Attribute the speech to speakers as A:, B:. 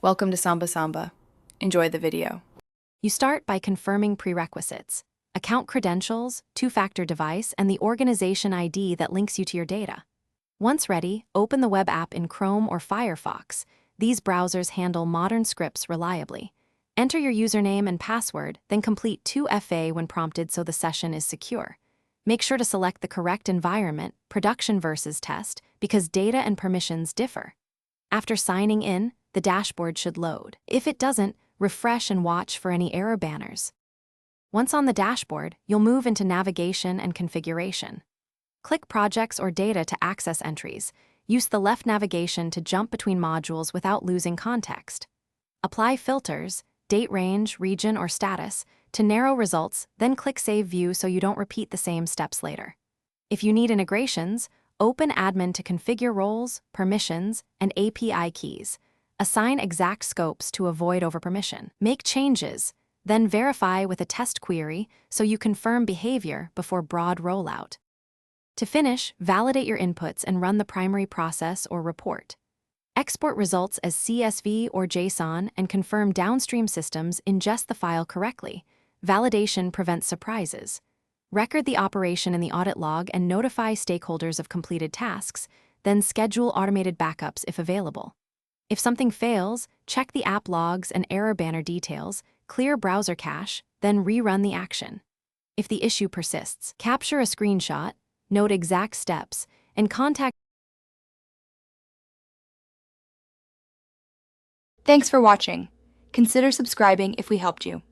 A: Welcome to Samba Samba. Enjoy the video.
B: You start by confirming prerequisites: account credentials, two-factor device, and the organization ID that links you to your data. Once ready, open the web app in Chrome or Firefox. These browsers handle modern scripts reliably. Enter your username and password, then complete 2FA when prompted so the session is secure. Make sure to select the correct environment, production versus test, because data and permissions differ. After signing in, the dashboard should load. If it doesn't, refresh and watch for any error banners. Once on the dashboard, you'll move into navigation and configuration. Click Projects or Data to access entries. Use the left navigation to jump between modules without losing context. Apply filters, date range, region, or status, to narrow results, then click Save View so you don't repeat the same steps later. If you need integrations, open Admin to configure roles, permissions, and API keys. Assign exact scopes to avoid overpermission. Make changes, then verify with a test query so you confirm behavior before broad rollout. To finish, validate your inputs and run the primary process or report. Export results as CSV or JSON and confirm downstream systems ingest the file correctly. Validation prevents surprises. Record the operation in the audit log and notify stakeholders of completed tasks, then schedule automated backups if available. If something fails, check the app logs and error banner details, clear browser cache, then rerun the action. If the issue persists, capture a screenshot, note exact steps, and contact.
C: Thanks for watching. Consider subscribing if we helped you.